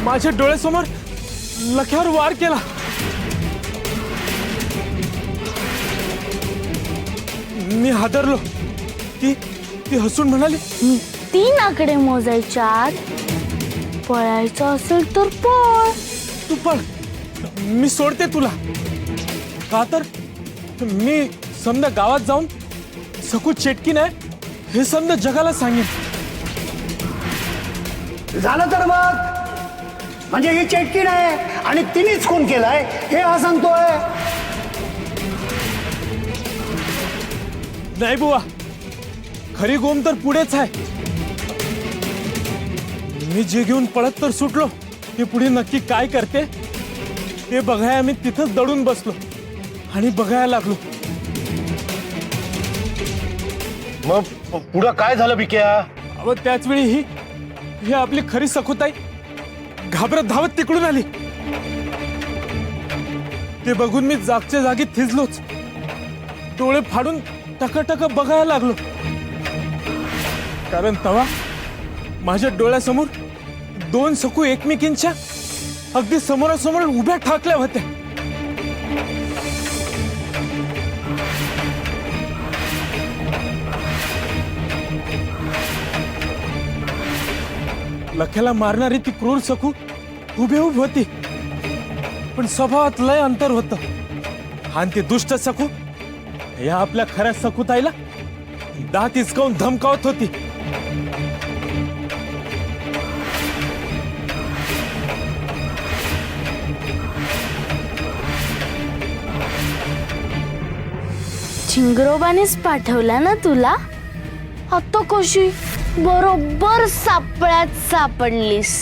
माझ्या डोळ्यासमोर लख्यावर वार केला। मी हादरलो। ती हसून म्हणाली, 3 आकडे मोजायच्या आत पळायचं असेल तर पळ। तू पळ, मी सोडते तुला। का तर मी समजा गावात जाऊन सकू चेटकी नाही हे समजा जगाला सांगेन। झालं तर मग म्हणजे ही चेटकी नाही आणि तिनेच खून केलाय हे हा सांगतोय। नाही बुवा, खरी गोम तर पुढेच आहे। मी जे घेऊन पळत तर सुटलो, ते पुढे नक्की काय करते ते बघायला मी तिथंच दडून बसलो आणि बघायला लागलो। मग पुढं काय झालं बिक्या? अव त्याच वेळी ही आपली खरी सखुताई घाबरत धावत तिकडून आली। ते बघून मी जागच्या जागी थिजलोच, डोळे फाडून टकटक बघायला लागलो। कारण तवा माझ्या डोळ्यासमोर 2 सकू एकमेकींच्या अगदी समोरासमोर उभ्या ठाकल्या होत्या। लख्याला मारणारी ती क्रूर सकू हुबेहूब होती, पण स्वभावात लय अंतर होतं। आणि ती दुष्ट सकू या आपल्या खऱ्या सकुताईला दात हिसकावून धमकावत होती। चिंगरोबानेच पाठवला ना तुला? आता कशी बरोबर सापळ्यात सापडलीस।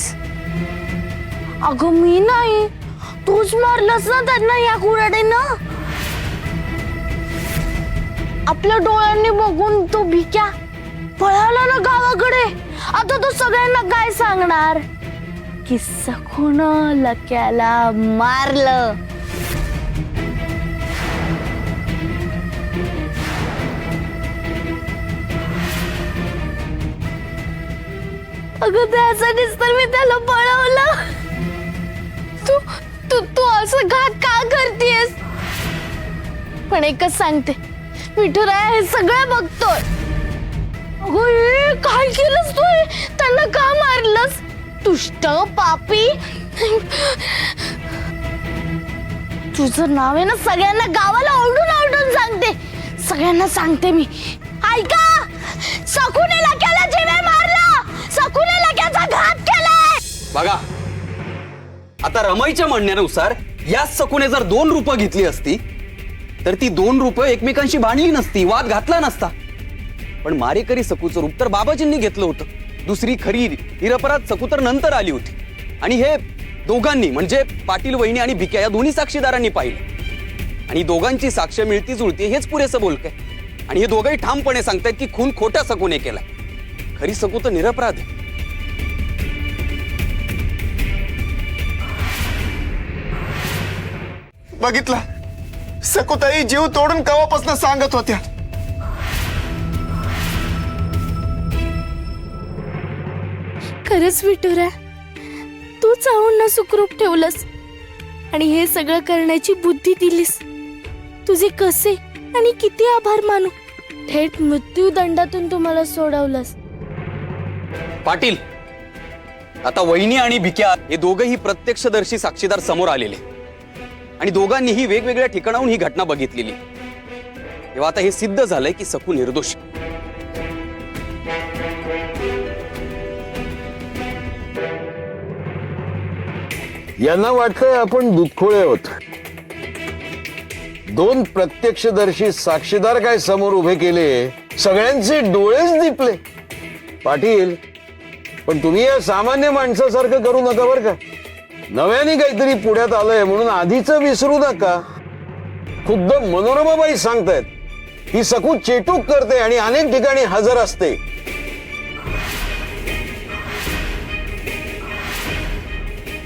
अगं मी नाही, तूच मारलंस ना त्यांना या कुऱ्हाडीनं। आपल्या डोळ्यांनी बघून तो भिक्या पळाला ना गावाकडे। आता तो सगळ्यांना काय सांगणार की सखून लक्याला मारलं। अगं त्यासाठीच तर मी त्याला पळवलं। तू तू तू असं घात का करतेस? पण एकच सांगते, विठुराया हे सगळं बघतोय। अगं हे काय केलंस तू? त्यांना का मारलंस? दुष्ट पापी। तुझं नाव आहे ना सगळ्यांना गावाला ओरडून ओरडून सांगते। सगळ्यांना सांगते मी, ऐका, सखूने लक्याला जीवे मारला, सखूने लक्याचा घात केलाय। बघा, आता रमाईच्या म्हणण्यानुसार याच सखूने जर 2 रूपं घेतली असती तर ती 2 रूपं एकमेकांशी भांडली नसती, वाद घातला नसता। पण मारेकरी सकूचं रूप तर बाबाजींनी घेतलं होतं। दुसरी खरी निरपराध सकू तर नंतर आली होती आणि हे दोघांनी म्हणजे पाटील वहिनी आणि भिक्या या दोन्ही साक्षीदारांनी पाहिलं आणि दोघांची साक्ष मिळती जुळती हेच पुरेसं बोलकंय। आणि हे दोघंही ठामपणे सांगतायत की खून खोट्या सकूने केला, खरी सकू तर निरपराध आहे। बघितला, सकुताई जीव तोडून कवापासून सांगत होत्या। खरंच विठुरा, तू चाहून सुखरूप ठेवलंस आणि हे सगळं करण्याची बुद्धी दिलीस। तुझे कसे आणि किती आभार मानू। थेट मृत्यूदंडातून तुम्हाला सोडवलंस। पाटील, आता वहिनी आणि भिक्या हे दोघंही प्रत्यक्षदर्शी साक्षीदार समोर आलेले आणि दोघांनीही वेगवेगळ्या ठिकाणाहून ही घटना बघितलेली। तेव्हा आता हे सिद्ध झालंय की सकू निर्दोष। यांना वाटतंय आपण दुधखोळे आहोत। 2 प्रत्यक्षदर्शी साक्षीदार काय समोर उभे केले, सगळ्यांचे डोळेच दिपले। पाटील, पण तुम्ही या सामान्य माणसासारखं करू नका बरं का। नव्याने काहीतरी पुढ्यात आलंय म्हणून आधीच विसरू नका। खुद्द मनोरमाबाई सांगतायत ही सकू चेटूक करते आणि अनेक ठिकाणी हजर असते।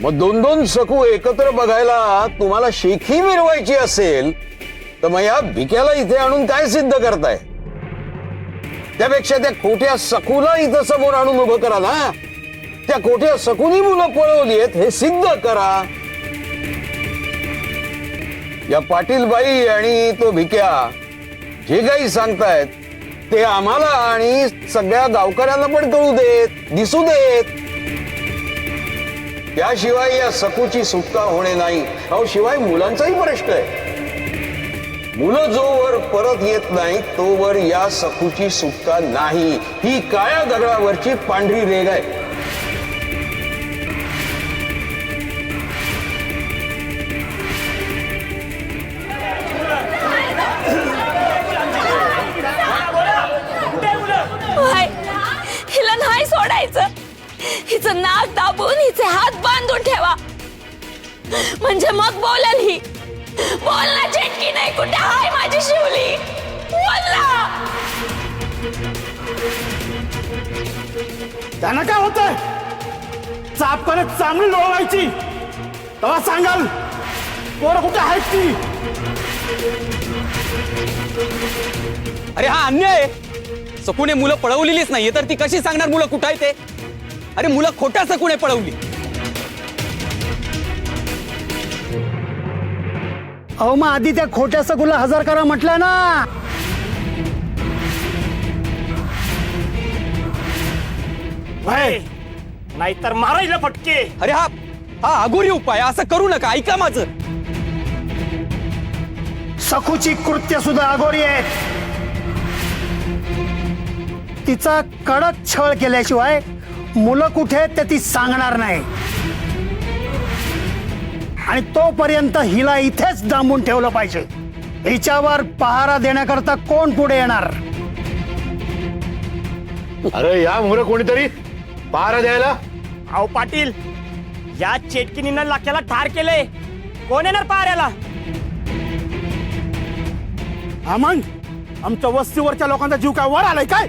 मग 2-2 सकू एकत्र बघायला तुम्हाला शेखी मिरवायची असेल तर मग या भिक्याला इथे आणून काय सिद्ध करताय? त्यापेक्षा त्या खोट्या सकूला इथं समोर आणून उभं करा ना। त्या कोठ्या सकुनी मुलं पळवली आहेत हे सिद्ध करा. या पाटील बाई आणि तो भिक्या जे काही सांगतायत ते आम्हाला आणि सगळ्या गावकऱ्यांना पण कळू देत, दिसू देत. त्याशिवाय या सकूची सुटका होणे नाही. अहो शिवाय मुलांचाही प्रश्न आहे. मुलं जोवर परत येत नाही तोवर या सकूची सुटका नाही. ही काळ्या दगडावरची पांढरी रेघ आहे. हिला नाही सोडायचं. हिचं नाक दाबून हिचे हात बांधून ठेवा, म्हणजे मग बोलल ही. बोल ना चेटकी, नाही कुठे हाय माझी शिवली, बोल ना. त्यांना काय होतंय? चाप करत चांगली लोळवायची, तेव्हा सांगाल पोरं कुठे आहेत ती. अरे हा अन्याय आहे. सकुने मुलं पळवलेलीच नाहीये तर ती कशी सांगणार मुलं कुठं आहे ते? अरे मुलं खोट्या सकुने पळवली. अहो मग आधी त्या खोट्या सगुला हजर करा म्हटलं ना. नाहीतर मारायला फटके. अरे हा हा अघोरी उपाय, असं करू नका. ऐका माझं. सखूची कृत्य सुद्धा अघोरी आहेत. तिचा कडक छळ केल्याशिवाय मुलं कुठे आहेत ते ती सांगणार नाही. आणि तोपर्यंत हिला इथेच डांबून ठेवलं पाहिजे. हिच्यावर पहारा देण्याकरता कोण पुढे येणार? अरे या मुलं कोणीतरी पहारा द्यायला. अहो पाटील, या चेटकिनीनं लाख्याला ठार केलंय. कोण येणार पहाऱ्याला? हा मग आमच्या वस्तीवरच्या लोकांचा जीव काय वर आलाय काय?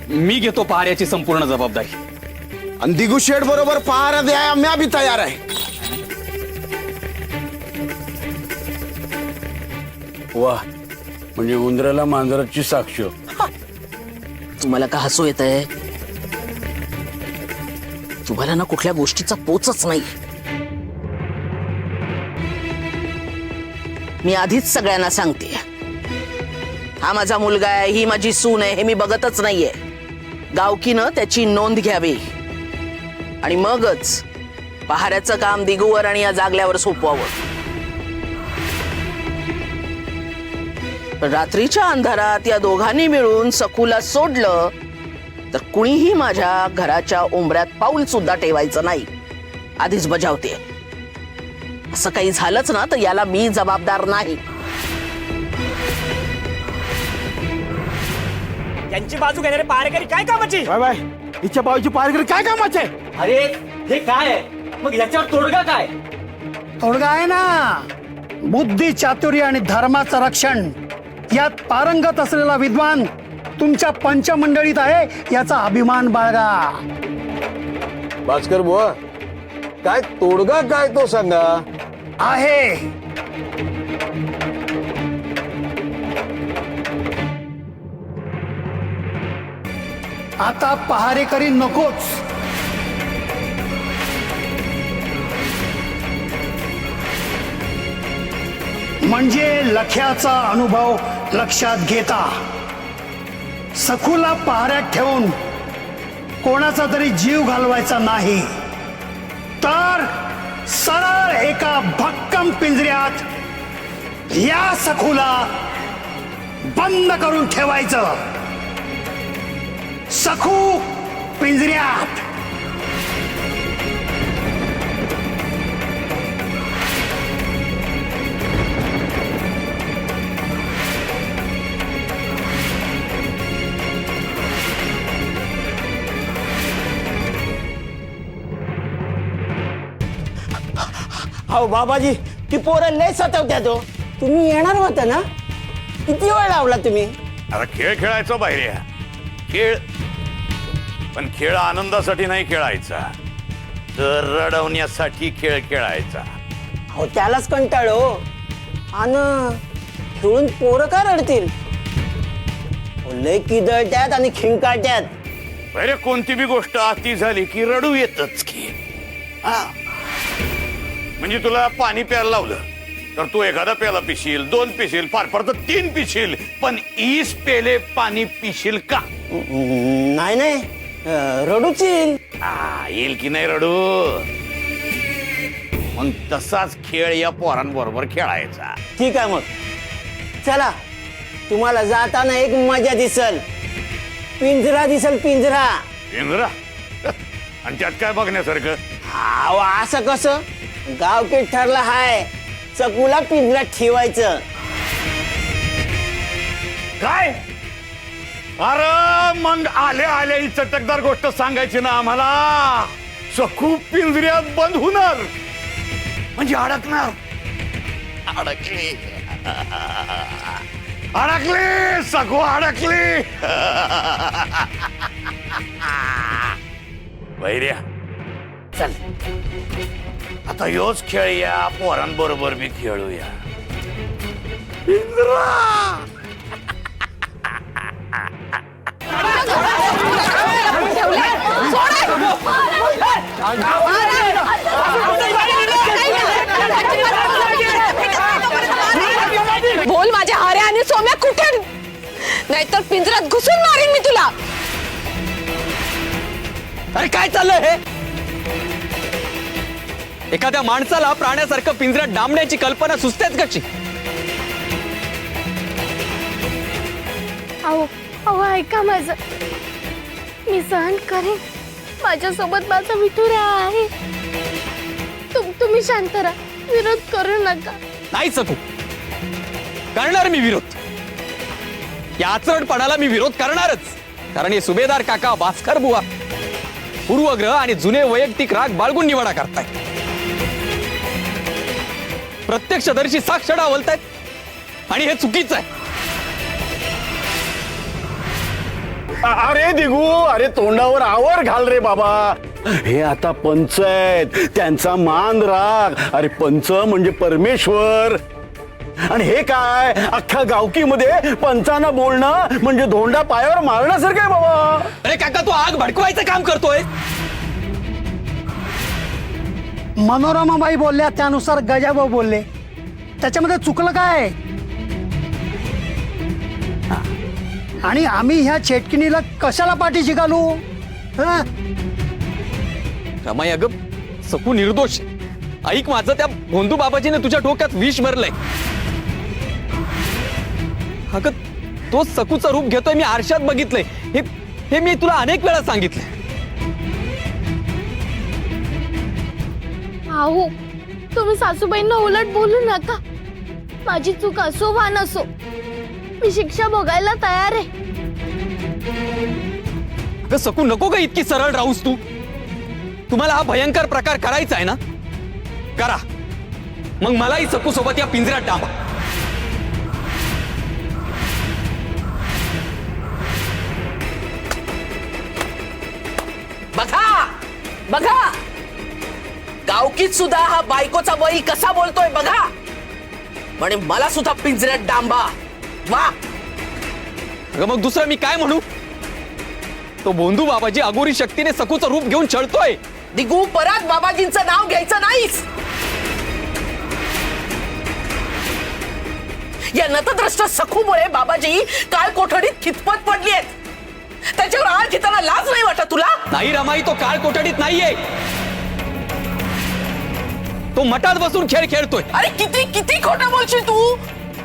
मी घेतो पहाऱ्याची संपूर्ण जबाबदारी. आणि दिगू शेठ बरोबर पहारा द्याय मी बी तयार आहे. वा, म्हणजे उंदराला मांजराची साक्ष. तुम्हाला का हसू येत आहे? तुम्हाला ना कुठल्या गोष्टीचा पोचच नाही. मी आधीच सगळ्यांना सांगते, हा माझा मुलगा आहे, ही माझी सून आहे, हे मी बघतच नाहीये. गावकीनं त्याची नोंद घ्यावी आणि मगच पहाऱ्याचं काम दिगूवर आणि या जागल्यावर सोपवावं. रात्रीच्या अंधारात या दोघांनी मिळून सकूला सोडलं तर कुणीही माझ्या घराच्या उंबऱ्यात पाऊल सुद्धा ठेवायचं नाही. आधीच बजावते. असं काही झालंच ना तर याला मी जबाबदार नाही. त्यांची बाजू घेणारे पहारेकरी काय कामाची? बाय बाय, हिच्या बाजूची पारगिरी काय कामाचे? अरे हे काय आहे? मग याच्यावर तोडगा काय? तोडगा आहे ना. बुद्धी, चातुर्य आणि धर्माचं रक्षण यात पारंगत असलेला विद्वान तुमच्या पंचमंडळीत आहे, याचा अभिमान बाळगा. भास्कर बुवा, काय तोडगा काय तो सांगा. आहे आता पहारेकरी नकोच. म्हणजे लख्याचा अनुभव लक्षात घेता सखूला पहाऱ्यात ठेवून कोणाचा तरी जीव घालवायचा नाही, तर सरळ एका भक्कम पिंजऱ्यात या सखूला बंद करून ठेवायचं. सखू पिंजऱ्यात. अहो बाबाजी, ती पोरं लय सतावत्यात हो. तुम्ही येणार होता ना? किती वेळ लावला तुम्ही? आता खेळ खेळायचो बाहेर. खेळ, पण खेळ आनंदासाठी नाही खेळायचा, तर रडवण्यासाठी खेळ खेळायचा. अहो त्यालाच कंटाळो. आणि खेळून पोरं का रडतील लय किदळत्यात आणि खिंकाळत्यात. अरे कोणती बी गोष्ट अति झाली की रडू येतच की. हा म्हणजे तुला पाणी प्यायला लावलं तर तू एखादा प्याला पिशील, 2 पिशील, फार फार तर 3 पिशील, पण 20 पेले पाणी पिशील का? नाही नाही रडूच येईल. येईल की नाही रडू? मग तसाच खेळ या पोरांबरोबर खेळायचा. ठीक आहे मग चला तुम्हाला जाताना एक मजा दिसल. पिंजरा दिसल पिंजरा. इंद्रा आणि त्यात काय बघण्यासारखं? अहो असं कसं गावकीत ठरलं हाय चकूला पिंजऱ्यात ठेवायचं. काय? अरे मग आले आले ही चटकदार गोष्ट सांगायची ना आम्हाला. चकू पिंजऱ्यात बंद होणार म्हणजे अडकणार. अडकली अडकली सकू अडकली. वैर्या चल आता योच खेळ या पोरांबरोबर बी खेळूया. पिंजरा बोल माझ्या हऱ्या आणि सोम्या कुठे, नाहीतर पिंजऱ्यात घुसून मारीन मी तुला. अरे काय चाललंय हे? एखाद्या माणसाला प्राण्यासारखं पिंजऱ्यात डांबण्याची कल्पना सुचतेच कशी? अहो अहो ऐका माझं, मी सहन करेन. माझ्यासोबत माझा विठुरा आहे. तुम्ही शांत राहा, विरोध करू नका. नाही सकू, करणार मी विरोध. या आचरटपणाला मी विरोध करणारच. कारण हे सुभेदार काका, भास्कर बुवा पूर्वग्रह आणि जुने वैयक्तिक राग बाळगून निवाडा करताय. प्रत्यक्षदर्शी साक्ष डावलतायत आणि हे चुकीचं आहे. अरे दिगू, अरे तोंडावर आवर घाल रे बाबा. हे आता पंच आहेत, त्यांचा मान राख. अरे पंच म्हणजे परमेश्वर. आणि हे काय अख्ख्या गावकीमध्ये पंचांना बोलणं म्हणजे धोंडा पायावर मारण्यासारखं आहे बाबा. अरे काका, तू आग भडकवायचं काम करतोय. मनोरमाबाई बोलल्या त्यानुसार गजाभाऊ बोलले, त्याच्यामध्ये चुकलं काय? आणि आम्ही ह्या चेटकिनीला कशाला पाठीशी घालू? हं? रमाई, अगं सकू निर्दोष. ऐक माझं, त्या भोंदू बाबाजीने तुझ्या डोक्यात विष भरलंय. अगं तो सकूचं रूप घेतोय मी आरशात बघितलंय. हे मी तुला अनेक वेळा सांगितलंय. अहो तुम्ही सासूबाईंना उलट बोलू नका. माझी चूक असो वा नसो, मी शिक्षा भोगायला तयार आहे. अगं सकू, नको का इतकी सरळ राहूस तू. तुम्हाला हा भयंकर प्रकार करायचा आहे ना, करा. मग मलाही सकू सोबत या पिंजऱ्यात डांबा. बघा बघा गावकीत सुद्धा हा बायकोचा वही कसा बोलतोय बघा. म्हणे मला सुद्धा पिंजऱ्यात डांबा. वा. अगं मग दुसरं मी काय म्हणू? तो भोंदू बाबाजी अगोरी शक्तीने सकूचं रूप घेऊन छळतोय. दिगू, परत बाबाजींचं नाव घ्यायचं नाहीस. या नतद्रष्ट सखूमुळे बाबाजी काळ कोठडीत खितपत पडली आहेत. त्याच्यावर आळ घेताना लाज नाही वाटत तुला? नाही रमाई, तो काळ कोठडीत नाहीये. तो मठात बसून खेळ खेळतोय. अरे किती किती खोटं बोलशील तू.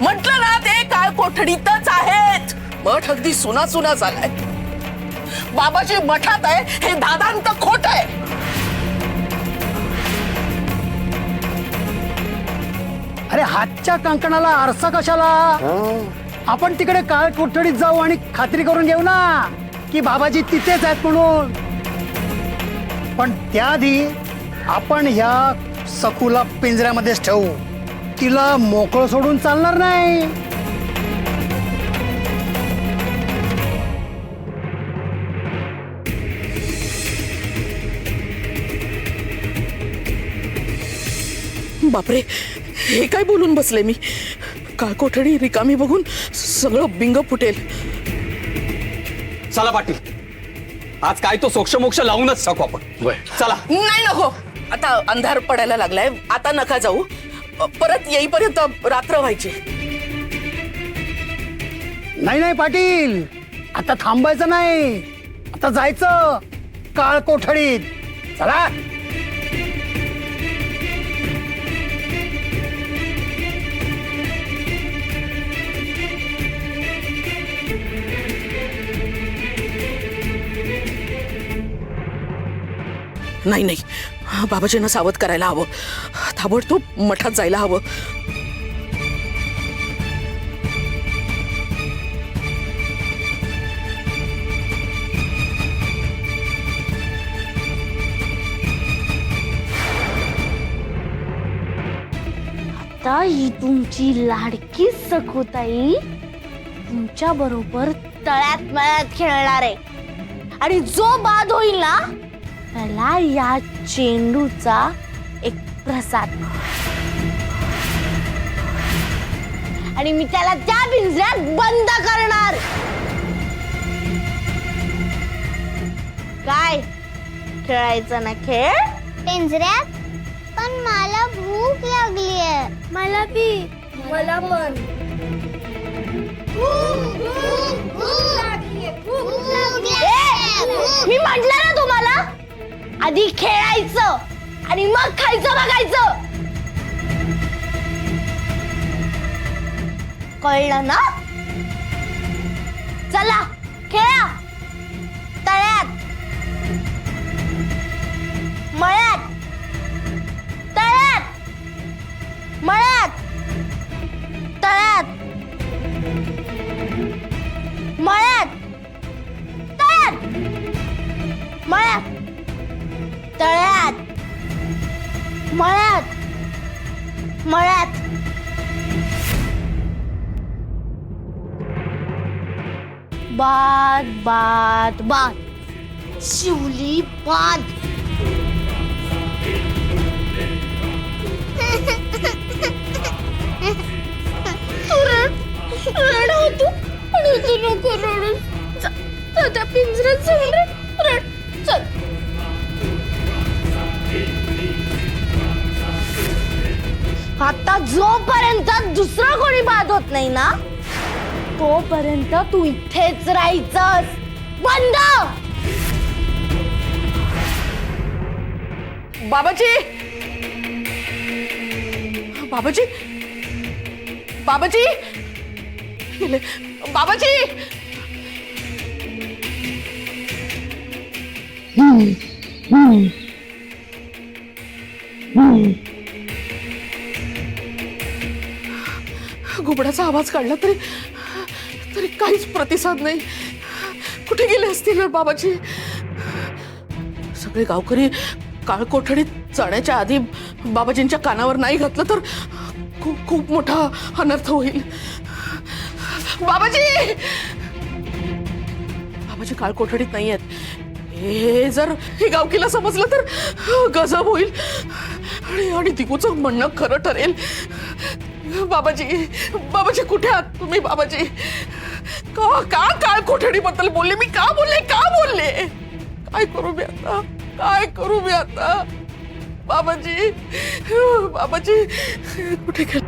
म्हटलं ना ते काळ कोठडीतच आहेत. मठ अगदी सुना सुना झालाय. बाबाजी मठात आहे हे दादांत खोट आहे. अरे हातच्या कंकणाला आरसा कशाला? आपण तिकडे काळ कोठडीत जाऊ आणि खात्री करून घेऊ ना की बाबाजी तिथेच आहेत म्हणून. पण त्याआधी आपण ह्या सकूला पिंजऱ्यामध्येच ठेवू. तिला मोकळं सोडून चालणार नाही. बापरे, हे काय बोलून बसले मी. काळकोठडी रिकामी बघून सगळं बिंग फुटेल. चला पाटील, आज काय तो सोक्ष मोक्ष लावूनच टाकू आपण. चला. नाही नको, आता अंधार पडायला लागलाय, आता नका जाऊ. परत येईपर्यंत रात्र व्हायची. नाही पाटील, आता थांबायचं नाही, आता जायचं काळ कोठडीत. चला. नाही, बाबाजींना सावध करायला हवं. ताबडतोब मठात जायला हवं. आता ही तुमची लाडकी सखुताई तुमच्या बरोबर तळ्यात मळ्यात खेळणार आहे आणि जो बाद होईल ना त्याला या चेंडूचा एक प्रसाद आणि मी त्याला त्या पिंजऱ्यात बंद करणार. काय खेळायचं ना खेळ पिंजऱ्यात? पण मला भूक लागलीये. मला बी. मला पण. मी म्हटलं ना तुम्हाला, आधी खेळायचं आणि मग खायचं बघायचं. कळलं ना? चला खेळा. तळ्यात, मळ्यात, तळ्यात, मळ्यात, तळ्यात, मळ्यात, तळ्यात, मळ्यात, तळ्यात, मळ्यात, मळ्यात. बाद बाद बाद, शिवली बाद. रड होतो आणि तू नको रडू. त्या पिंजऱ्यात जाऊन रड. चल. आता जोपर्यंत दुसरं कोणी बाद होत नाही ना तोपर्यंत तू इथेच राहायचंस. बंद. बाबाजी, बाबाजी, बाबाजी, बाबाजी. घुबडाचा आवाज काढला तरी तरी काहीच प्रतिसाद नाही. कुठे गेले असतील बाबाजी? सगळे गावकरी काळकोठडीत जाण्याच्या आधी बाबाजींच्या कानावर नाही घातलं तर खूप खूप मोठा अनर्थ होईल. बाबाजी, बाबाजी काळकोठडीत नाही आहेत. हे जर हे गावकीला समजलं तर गजब होईल आणि दिगूचं म्हणणं खरं ठरेल. बाबाजी, बाबाजी कुठे आहात तुम्ही? बाबाजी, का काळकोठडी बद्दल बोलले मी? का बोलले? काय करू मी आता? काय करू मी आता? बाबाजी, बाबाजी कुठे गेले?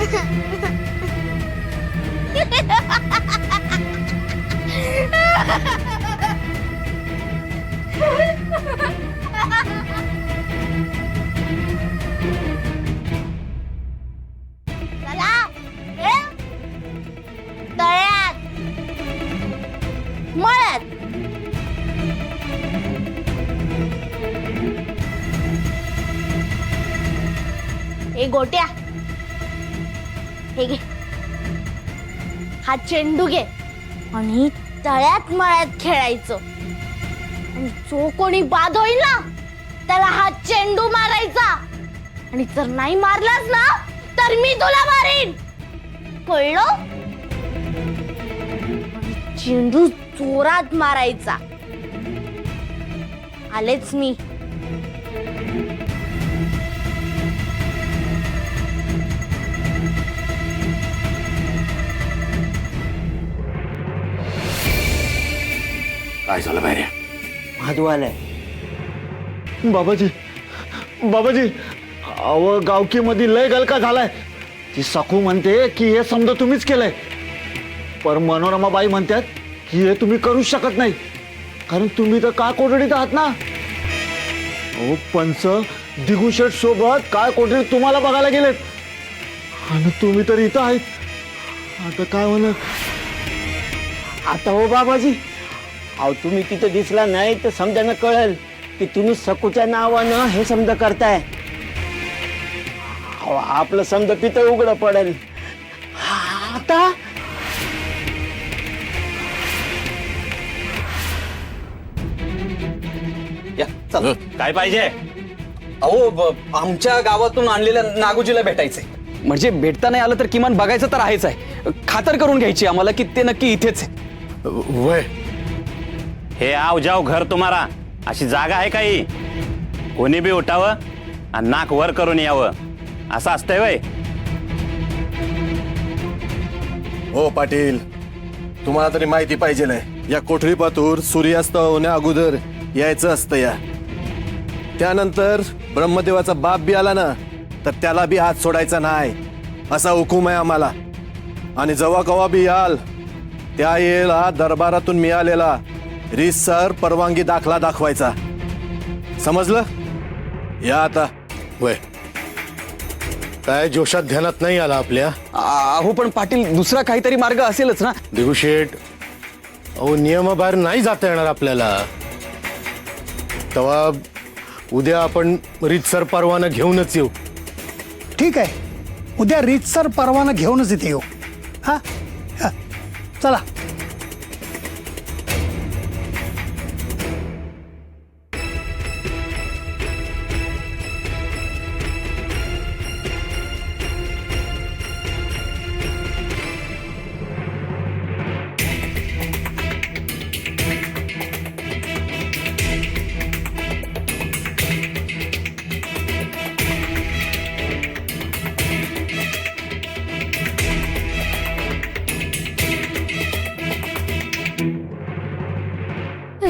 चला ए, तळ्यात मळ्यात ए गोट्या हे घे हा चेंडू घे आणि तळ्यात मळ्यात खेळायचं आणि जो कोणी बाद होईल ना त्याला हा चेंडू मारायचा आणि जर नाही मारलास ना तर मी तुला मारीन कळलं आणि चेंडू जोरात मारायचा आलेच मी काय झालं बाहेर महादू आलाय. बाबाजी बाबाजी अव गावकी मध्ये लय गलका झालाय. ती सखू म्हणते की हे समजा तुम्हीच केलंय, पण मनोरमा बाई म्हणतात की हे तुम्ही करूच शकत नाही, कारण तुम्ही तर काय कोठडीत आहात ना. अहो पंच दिगुशेठ सोबत काय कोठडीत तुम्हाला बघायला गेलेत आणि तुम्ही तर इथं आहेत. आता काय म्हणत. आता हो बाबाजी, अहो तुम्ही तिथं दिसला नाही तर समजायला कळेल की तुम्ही सकूच्या नावानं हे समजा करताय. अहो आपलं समजा तिथं उघडं पडेल. आता या चल. काय पाहिजे? अहो आमच्या गावातून आणलेल्या नागोजीला भेटायचंय. म्हणजे भेटता नाही आलं तर किमान बघायचं तर आहेच आहे. खातर करून घ्यायची आम्हाला की ते नक्की इथेच आहे. वय हे आव जाव घर तुम्हाला अशी जागा आहे काही? कोणी बी उठावं आणि नाक वर करून यावं असं असतंय वय? हो पाटील, तुम्हाला तरी माहिती पाहिजे या कोठडी पातूर सूर्यास्त होण्या अगोदर यायचं असतं या. त्यानंतर ब्रह्मदेवाचा बाप बी आला ना तर त्याला बी हात सोडायचा नाही असा हुकूम आहे आम्हाला. आणि जेव्हा कवा बी याल त्या येला दरबारातून मिळालेला रीतसर परवानगी दाखला दाखवायचा. समजलं? या आता. वय काय जोशात ध्यानात नाही आला आपल्या? अहो पण पाटील दुसरा काहीतरी मार्ग असेलच ना. दिगुशेठ, अहो नियमाबाहेर नाही जाता येणार आपल्याला. तेव्हा उद्या आपण रीतसर परवाना घेऊनच येऊ. ठीक आहे, उद्या रीतसर परवाना घेऊनच इथे येऊ. हा हा, चला.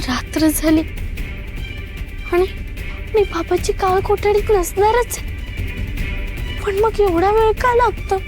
रात्र झाली आणि बाबाची काळ कोठडीत नसणारच. पण मग एवढा वेळ का लागतो?